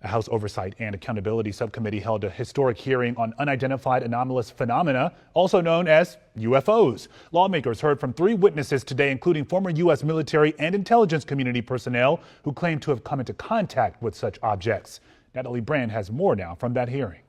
A House Oversight and Accountability Subcommittee held a historic hearing on unidentified anomalous phenomena, also known as UFOs. Lawmakers heard from 3 witnesses today, including former U.S. military and intelligence community personnel who claim to have come into contact with such objects. Natalie Brand has more now from that hearing.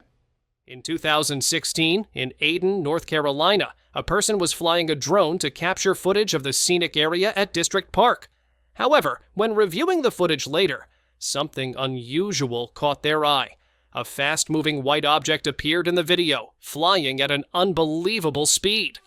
In 2016, in Ayden, North Carolina, a person was flying a drone to capture footage of the scenic area at District Park. However, when reviewing the footage later, something unusual caught their eye. A fast-moving white object appeared in the video, flying at an unbelievable speed.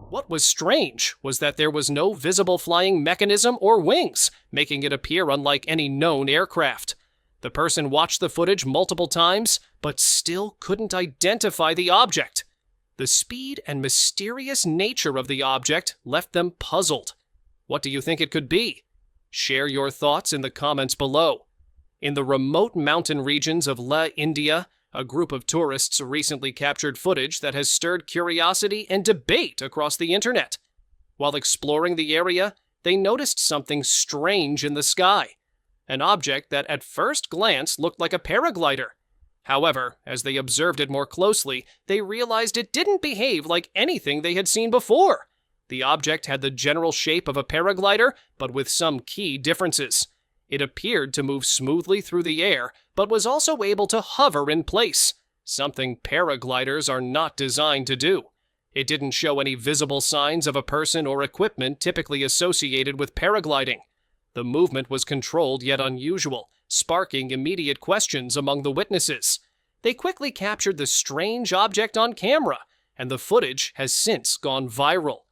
What was strange was that there was no visible flying mechanism or wings, making it appear unlike any known aircraft. The person watched the footage multiple times, but still couldn't identify the object. The speed and mysterious nature of the object left them puzzled. What do you think it could be? Share your thoughts in the comments below. In the remote mountain regions of India, a group of tourists recently captured footage that has stirred curiosity and debate across the internet. While exploring the area, they noticed something strange in the sky. An object that at first glance looked like a paraglider. However, as they observed it more closely, they realized it didn't behave like anything they had seen before. The object had the general shape of a paraglider, but with some key differences. It appeared to move smoothly through the air, but was also able to hover in place, something paragliders are not designed to do. It didn't show any visible signs of a person or equipment typically associated with paragliding. The movement was controlled yet unusual, sparking immediate questions among the witnesses. They quickly captured the strange object on camera, and the footage has since gone viral.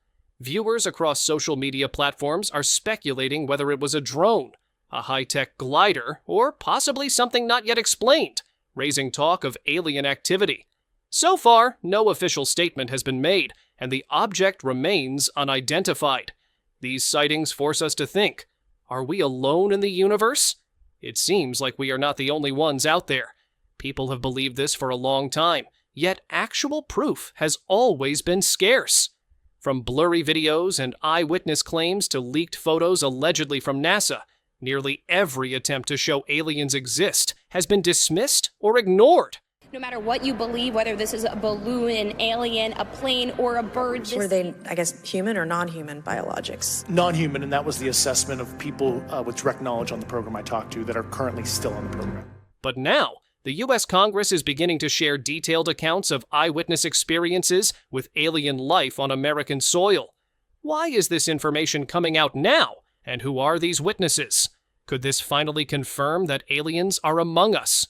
Viewers across social media platforms are speculating whether it was a drone, a high-tech glider, or possibly something not yet explained, raising talk of alien activity. So far, no official statement has been made, and the object remains unidentified. These sightings force us to think, are we alone in the universe? It seems like we are not the only ones out there. People have believed this for a long time, yet actual proof has always been scarce. From blurry videos and eyewitness claims to leaked photos allegedly from NASA, nearly every attempt to show aliens exist has been dismissed or ignored. No matter what you believe, whether this is a balloon, an alien, a plane, or a bird. Were they, I guess, human or non-human biologics? Non-human, and that was the assessment of people with direct knowledge on the program I talked to that are currently still on the program. But now, the U.S. Congress is beginning to share detailed accounts of eyewitness experiences with alien life on American soil. Why is this information coming out now, and who are these witnesses? Could this finally confirm that aliens are among us?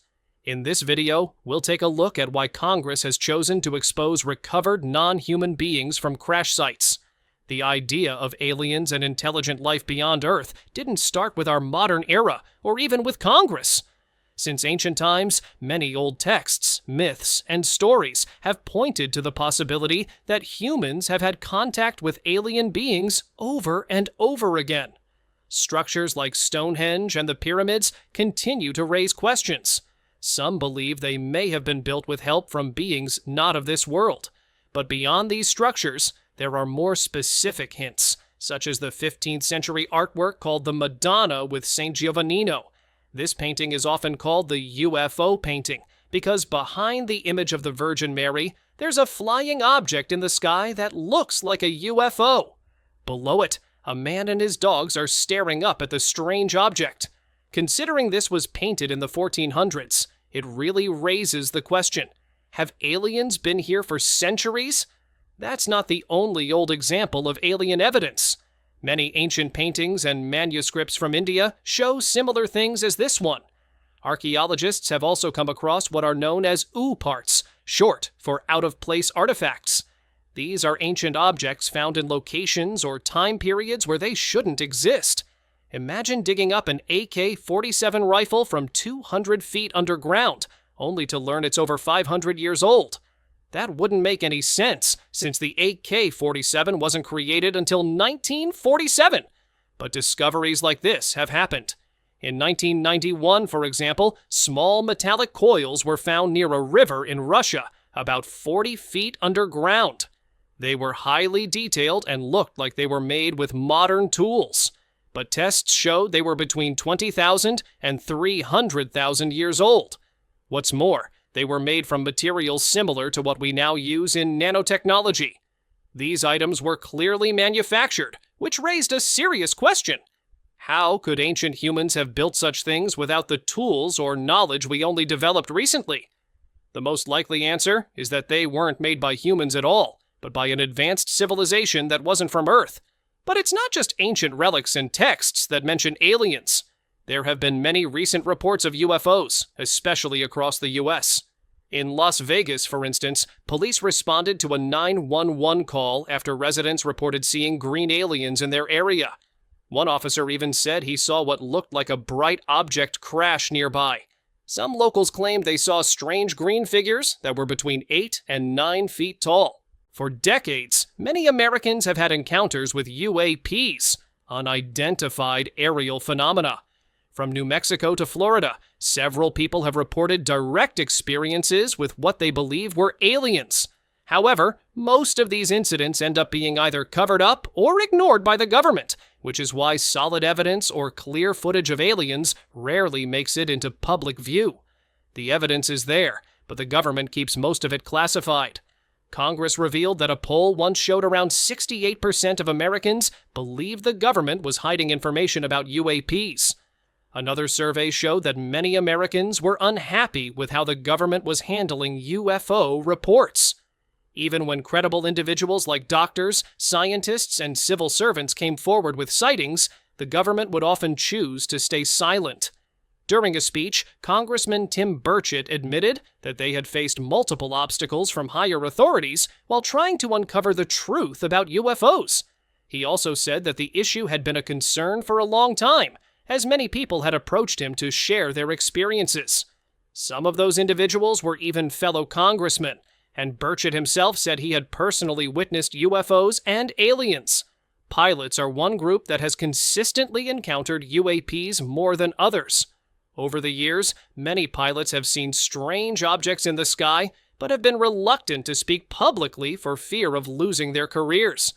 In this video, we'll take a look at why Congress has chosen to expose recovered non-human beings from crash sites. The idea of aliens and intelligent life beyond Earth didn't start with our modern era, or even with Congress. Since ancient times, many old texts, myths, and stories have pointed to the possibility that humans have had contact with alien beings over and over again. Structures like Stonehenge and the pyramids continue to raise questions. Some believe they may have been built with help from beings not of this world. But beyond these structures, there are more specific hints, such as the 15th century artwork called the Madonna with St. Giovannino. This painting is often called the UFO painting, because behind the image of the Virgin Mary, there's a flying object in the sky that looks like a UFO. Below it, a man and his dogs are staring up at the strange object. Considering this was painted in the 1400s, it really raises the question, have aliens been here for centuries? That's not the only old example of alien evidence. Many ancient paintings and manuscripts from India show similar things as this one. Archaeologists have also come across what are known as U parts, short for out-of-place artifacts. These are ancient objects found in locations or time periods where they shouldn't exist. Imagine digging up an AK-47 rifle from 200 feet underground, only to learn it's over 500 years old. That wouldn't make any sense, since the AK-47 wasn't created until 1947. But discoveries like this have happened. In 1991, for example, small metallic coils were found near a river in Russia, about 40 feet underground. They were highly detailed and looked like they were made with modern tools. But tests showed they were between 20,000 and 300,000 years old. What's more, they were made from materials similar to what we now use in nanotechnology. These items were clearly manufactured, which raised a serious question. How could ancient humans have built such things without the tools or knowledge we only developed recently? The most likely answer is that they weren't made by humans at all, but by an advanced civilization that wasn't from Earth. But it's not just ancient relics and texts that mention aliens. There have been many recent reports of UFOs, especially across the U.S. In Las Vegas, for instance, police responded to a 911 call after residents reported seeing green aliens in their area. One officer even said he saw what looked like a bright object crash nearby. Some locals claimed they saw strange green figures that were between 8 and 9 feet tall. For decades, many Americans have had encounters with UAPs, unidentified aerial phenomena. From New Mexico to Florida, several people have reported direct experiences with what they believe were aliens. However, most of these incidents end up being either covered up or ignored by the government, which is why solid evidence or clear footage of aliens rarely makes it into public view. The evidence is there, but the government keeps most of it classified. Congress revealed that a poll once showed around 68% of Americans believed the government was hiding information about UAPs. Another survey showed that many Americans were unhappy with how the government was handling UFO reports. Even when credible individuals like doctors, scientists, and civil servants came forward with sightings, the government would often choose to stay silent. During a speech, Congressman Tim Burchett admitted that they had faced multiple obstacles from higher authorities while trying to uncover the truth about UFOs. He also said that the issue had been a concern for a long time, as many people had approached him to share their experiences. Some of those individuals were even fellow congressmen, and Burchett himself said he had personally witnessed UFOs and aliens. Pilots are one group that has consistently encountered UAPs more than others. Over the years, many pilots have seen strange objects in the sky, but have been reluctant to speak publicly for fear of losing their careers.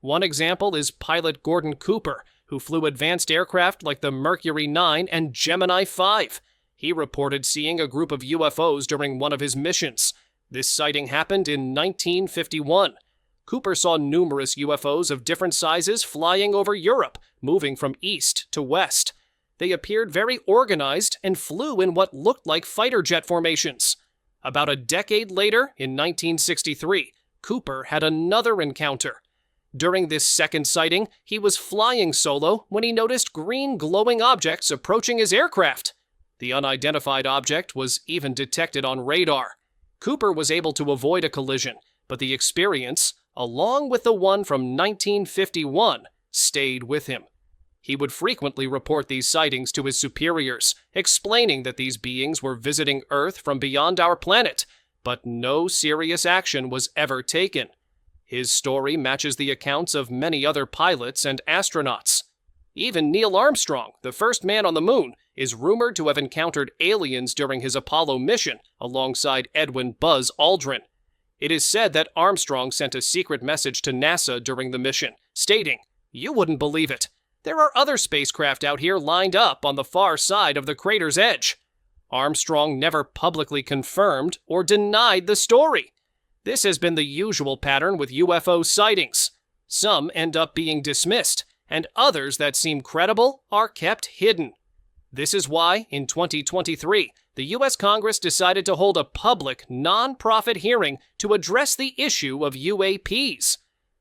One example is pilot Gordon Cooper, who flew advanced aircraft like the Mercury 9 and Gemini 5. He reported seeing a group of UFOs during one of his missions. This sighting happened in 1951. Cooper saw numerous UFOs of different sizes flying over Europe, moving from east to west. They appeared very organized and flew in what looked like fighter jet formations. About a decade later, in 1963, Cooper had another encounter. During this second sighting, he was flying solo when he noticed green glowing objects approaching his aircraft. The unidentified object was even detected on radar. Cooper was able to avoid a collision, but the experience, along with the one from 1951, stayed with him. He would frequently report these sightings to his superiors, explaining that these beings were visiting Earth from beyond our planet, but no serious action was ever taken. His story matches the accounts of many other pilots and astronauts. Even Neil Armstrong, the first man on the moon, is rumored to have encountered aliens during his Apollo mission alongside Edwin Buzz Aldrin. It is said that Armstrong sent a secret message to NASA during the mission, stating, "You wouldn't believe it. There are other spacecraft out here lined up on the far side of the crater's edge." Armstrong never publicly confirmed or denied the story. This has been the usual pattern with UFO sightings. Some end up being dismissed, and others that seem credible are kept hidden. This is why, in 2023, the U.S. Congress decided to hold a public, non-profit hearing to address the issue of UAPs.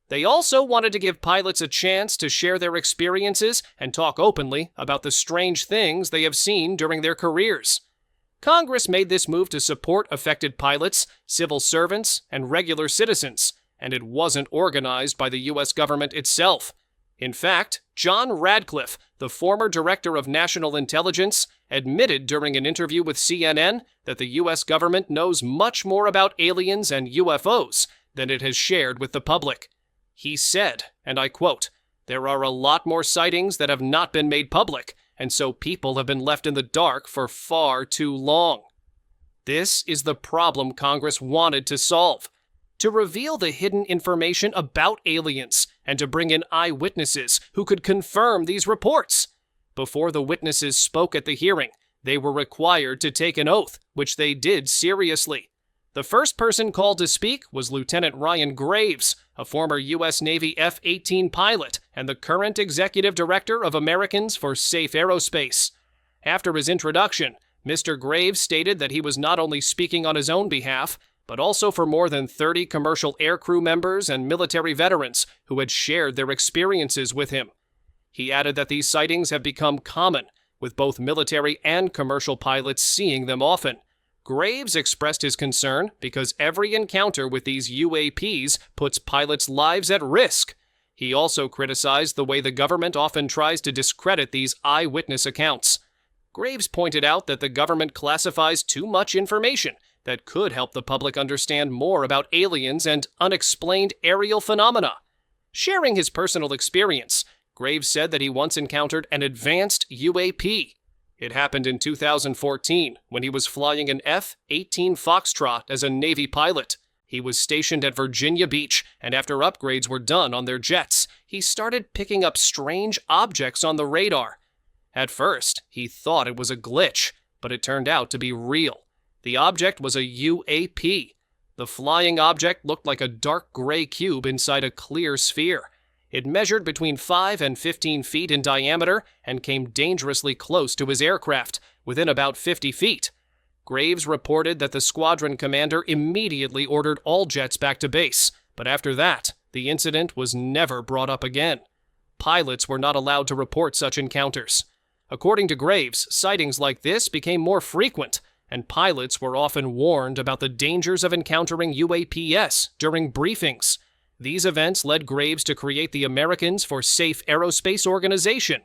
They also wanted to give pilots a chance to share their experiences and talk openly about the strange things they have seen during their careers. Congress made this move to support affected pilots, civil servants, and regular citizens, and it wasn't organized by the U.S. government itself. In fact, John Radcliffe, the former director of national intelligence, admitted during an interview with CNN that the U.S. government knows much more about aliens and UFOs than it has shared with the public. He said, and I quote, "There are a lot more sightings that have not been made public, and so people have been left in the dark for far too long." This is the problem Congress wanted to solve: to reveal the hidden information about aliens and to bring in eyewitnesses who could confirm these reports. Before the witnesses spoke at the hearing, they were required to take an oath, which they did seriously. The first person called to speak was Lieutenant Ryan Graves, a former U.S. Navy F-18 pilot and the current executive director of Americans for Safe Aerospace. After his introduction, Mr. Graves stated that he was not only speaking on his own behalf, but also for more than 30 commercial aircrew members and military veterans who had shared their experiences with him. He added that these sightings have become common, with both military and commercial pilots seeing them often. Graves expressed his concern because every encounter with these UAPs puts pilots' lives at risk. He also criticized the way the government often tries to discredit these eyewitness accounts. Graves pointed out that the government classifies too much information that could help the public understand more about aliens and unexplained aerial phenomena. Sharing his personal experience, Graves said that he once encountered an advanced UAP. It happened in 2014 when he was flying an F-18 Foxtrot as a Navy pilot. He was stationed at Virginia Beach, and after upgrades were done on their jets, he started picking up strange objects on the radar. At first, he thought it was a glitch, but it turned out to be real. The object was a UAP. The flying object looked like a dark gray cube inside a clear sphere. It measured between 5 and 15 feet in diameter and came dangerously close to his aircraft, within about 50 feet. Graves reported that the squadron commander immediately ordered all jets back to base, but after that, the incident was never brought up again. Pilots were not allowed to report such encounters. According to Graves, sightings like this became more frequent, and pilots were often warned about the dangers of encountering UAPs during briefings. These events led Graves to create the Americans for Safe Aerospace organization.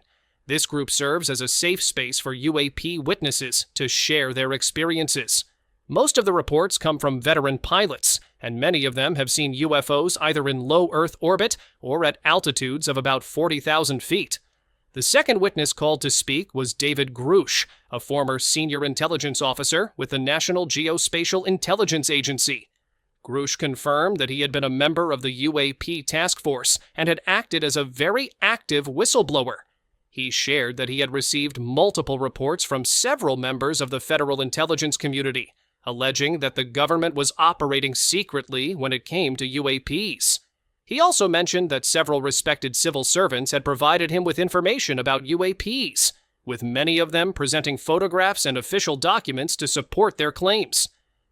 This group serves as a safe space for UAP witnesses to share their experiences. Most of the reports come from veteran pilots, and many of them have seen UFOs either in low Earth orbit or at altitudes of about 40,000 feet. The second witness called to speak was David Grouch, a former senior intelligence officer with the National Geospatial Intelligence Agency. Grouch confirmed that he had been a member of the UAP task force and had acted as a very active whistleblower. He shared that he had received multiple reports from several members of the federal intelligence community, alleging that the government was operating secretly when it came to UAPs. He also mentioned that several respected civil servants had provided him with information about UAPs, with many of them presenting photographs and official documents to support their claims.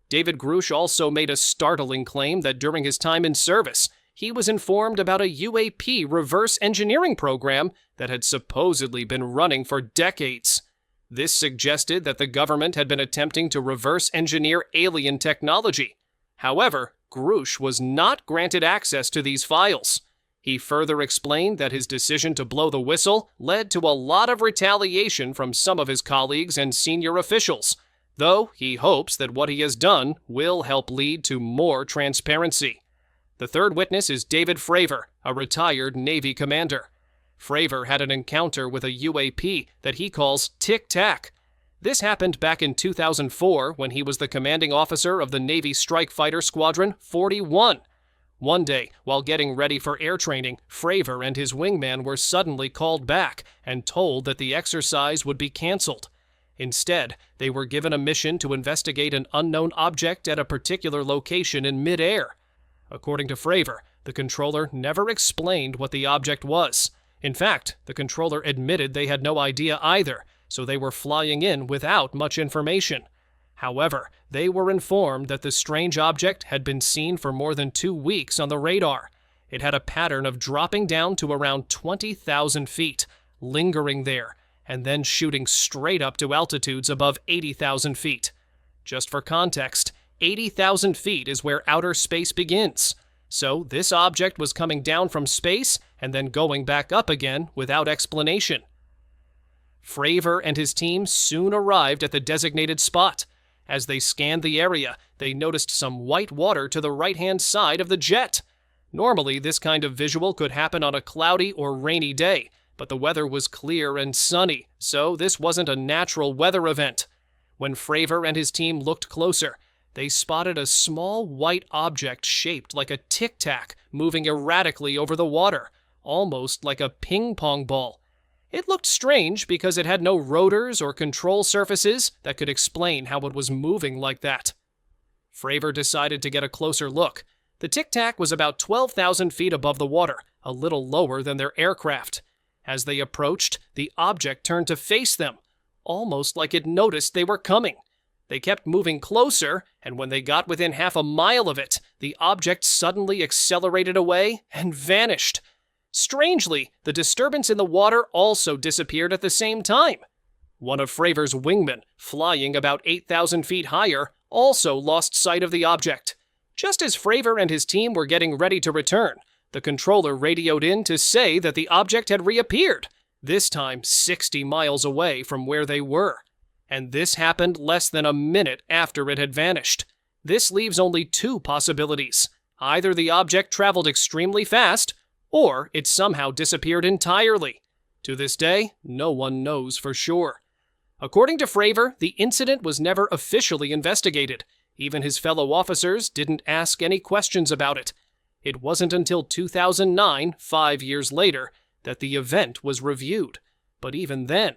David Grouch also made a startling claim that during his time in service, he was informed about a UAP reverse engineering program that had supposedly been running for decades. This suggested that the government had been attempting to reverse engineer alien technology. However, Grouch was not granted access to these files. He further explained that his decision to blow the whistle led to a lot of retaliation from some of his colleagues and senior officials, though he hopes that what he has done will help lead to more transparency. The third witness is David Fravor, a retired Navy commander. Fravor had an encounter with a UAP that he calls Tic Tac. This happened back in 2004 when he was the commanding officer of the Navy Strike Fighter Squadron 41. One day, while getting ready for air training, Fravor and his wingman were suddenly called back and told that the exercise would be canceled. Instead, they were given a mission to investigate an unknown object at a particular location in midair. According to Fravor, the controller never explained what the object was. In fact, the controller admitted they had no idea either, so they were flying in without much information. However, they were informed that the strange object had been seen for more than 2 weeks on the radar. It had a pattern of dropping down to around 20,000 feet, lingering there, and then shooting straight up to altitudes above 80,000 feet. Just for context, 80,000 feet is where outer space begins. So this object was coming down from space and then going back up again without explanation. Fravor and his team soon arrived at the designated spot. As they scanned the area, they noticed some white water to the right-hand side of the jet. Normally, this kind of visual could happen on a cloudy or rainy day, but the weather was clear and sunny, so this wasn't a natural weather event. When Fravor and his team looked closer, they spotted a small white object shaped like a tic-tac moving erratically over the water, almost like a ping-pong ball. It looked strange because it had no rotors or control surfaces that could explain how it was moving like that. Fravor decided to get a closer look. The tic-tac was about 12,000 feet above the water, a little lower than their aircraft. As they approached, the object turned to face them, almost like it noticed they were coming. They kept moving closer, and when they got within half a mile of it, the object suddenly accelerated away and vanished. Strangely, the disturbance in the water also disappeared at the same time. One of Fravor's wingmen, flying about 8,000 feet higher, also lost sight of the object. Just as Fravor and his team were getting ready to return, the controller radioed in to say that the object had reappeared, this time 60 miles away from where they were. And this happened less than a minute after it had vanished. This leaves only two possibilities. Either the object traveled extremely fast, or it somehow disappeared entirely. To this day, no one knows for sure. According to Fravor, the incident was never officially investigated. Even his fellow officers didn't ask any questions about it. It wasn't until 2009, 5 years later, that the event was reviewed. But even then,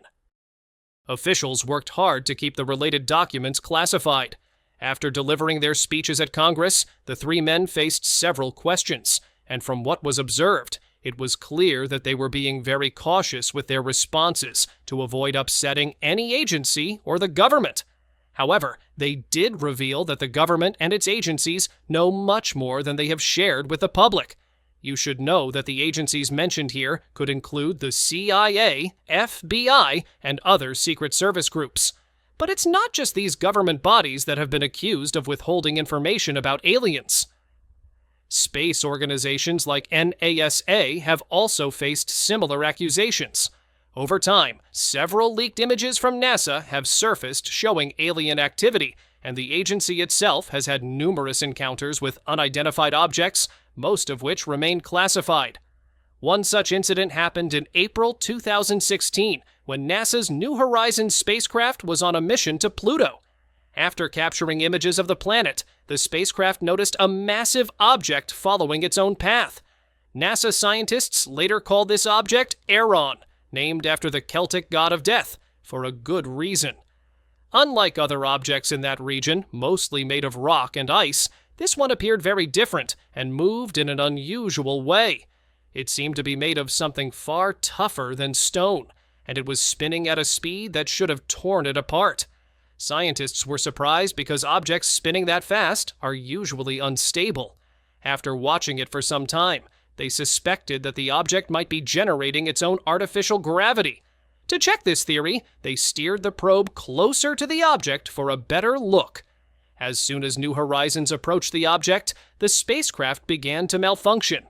officials worked hard to keep the related documents classified. After delivering their speeches at Congress, the three men faced several questions, and from what was observed, it was clear that they were being very cautious with their responses to avoid upsetting any agency or the government. However, they did reveal that the government and its agencies know much more than they have shared with the public. You should know that the agencies mentioned here could include the CIA, FBI, and other Secret Service groups. But it's not just these government bodies that have been accused of withholding information about aliens. Space organizations like NASA have also faced similar accusations. Over time, several leaked images from NASA have surfaced showing alien activity, and the agency itself has had numerous encounters with unidentified objects, most of which remain classified. One such incident happened in April 2016, when NASA's New Horizons spacecraft was on a mission to Pluto. After capturing images of the planet, the spacecraft noticed a massive object following its own path. NASA scientists later called this object Ayden, named after the Celtic god of death, for a good reason. Unlike other objects in that region, mostly made of rock and ice, this one appeared very different and moved in an unusual way. It seemed to be made of something far tougher than stone, and it was spinning at a speed that should have torn it apart. Scientists were surprised because objects spinning that fast are usually unstable. After watching it for some time, they suspected that the object might be generating its own artificial gravity. To check this theory, they steered the probe closer to the object for a better look. As soon as New Horizons approached the object, the spacecraft began to malfunction.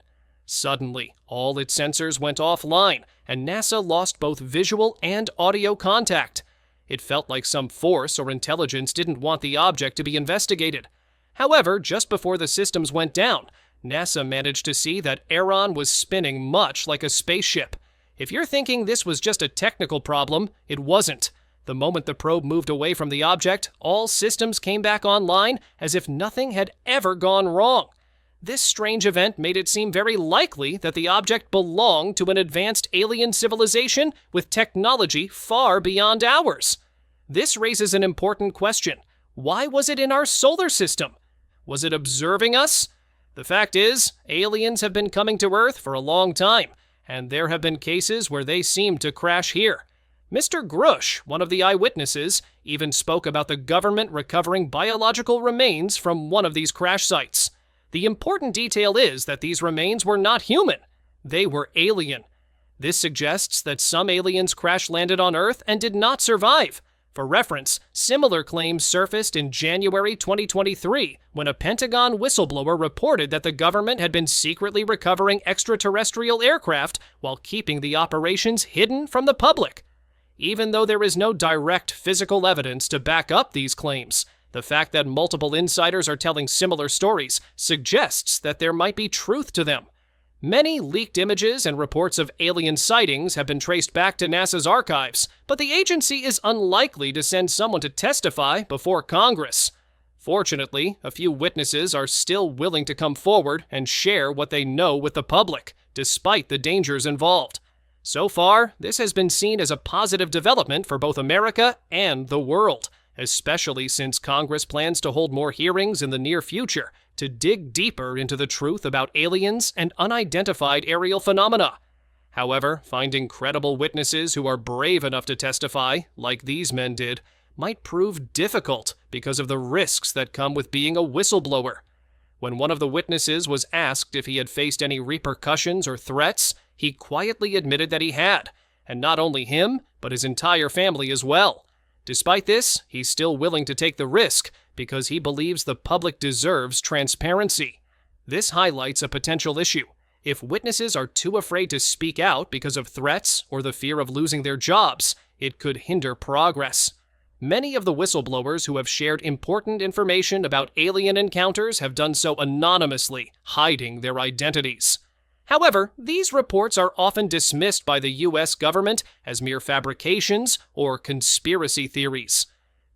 Suddenly, all its sensors went offline, and NASA lost both visual and audio contact. It felt like some force or intelligence didn't want the object to be investigated. However, just before the systems went down, NASA managed to see that Ayden was spinning much like a spaceship. If you're thinking this was just a technical problem, it wasn't. The moment the probe moved away from the object, all systems came back online as if nothing had ever gone wrong. This strange event made it seem very likely that the object belonged to an advanced alien civilization with technology far beyond ours. This raises an important question. Why was it in our solar system? Was it observing us? The fact is, aliens have been coming to Earth for a long time, and there have been cases where they seemed to crash here. Mr. Grouch, one of the eyewitnesses, even spoke about the government recovering biological remains from one of these crash sites. The important detail is that these remains were not human. They were alien. This suggests that some aliens crash-landed on Earth and did not survive. For reference, similar claims surfaced in January 2023 when a Pentagon whistleblower reported that the government had been secretly recovering extraterrestrial aircraft while keeping the operations hidden from the public. Even though there is no direct physical evidence to back up these claims, the fact that multiple insiders are telling similar stories suggests that there might be truth to them. Many leaked images and reports of alien sightings have been traced back to NASA's archives, but the agency is unlikely to send someone to testify before Congress. Fortunately, a few witnesses are still willing to come forward and share what they know with the public, despite the dangers involved. So far, this has been seen as a positive development for both America and the world, especially since Congress plans to hold more hearings in the near future to dig deeper into the truth about aliens and unidentified aerial phenomena. However, finding credible witnesses who are brave enough to testify, like these men did, might prove difficult because of the risks that come with being a whistleblower. When one of the witnesses was asked if he had faced any repercussions or threats, he quietly admitted that he had, and not only him, but his entire family as well. Despite this, he's still willing to take the risk because he believes the public deserves transparency. This highlights a potential issue. If witnesses are too afraid to speak out because of threats or the fear of losing their jobs, it could hinder progress. Many of the whistleblowers who have shared important information about alien encounters have done so anonymously, hiding their identities. However, these reports are often dismissed by the U.S. government as mere fabrications or conspiracy theories.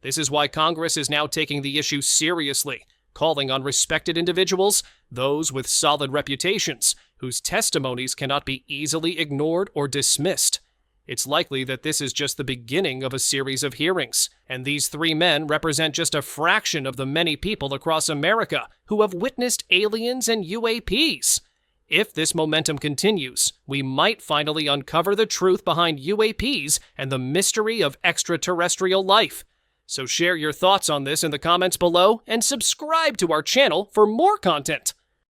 This is why Congress is now taking the issue seriously, calling on respected individuals, those with solid reputations, whose testimonies cannot be easily ignored or dismissed. It's likely that this is just the beginning of a series of hearings, and these three men represent just a fraction of the many people across America who have witnessed aliens and UAPs. If this momentum continues, we might finally uncover the truth behind UAPs and the mystery of extraterrestrial life. So share your thoughts on this in the comments below and subscribe to our channel for more content.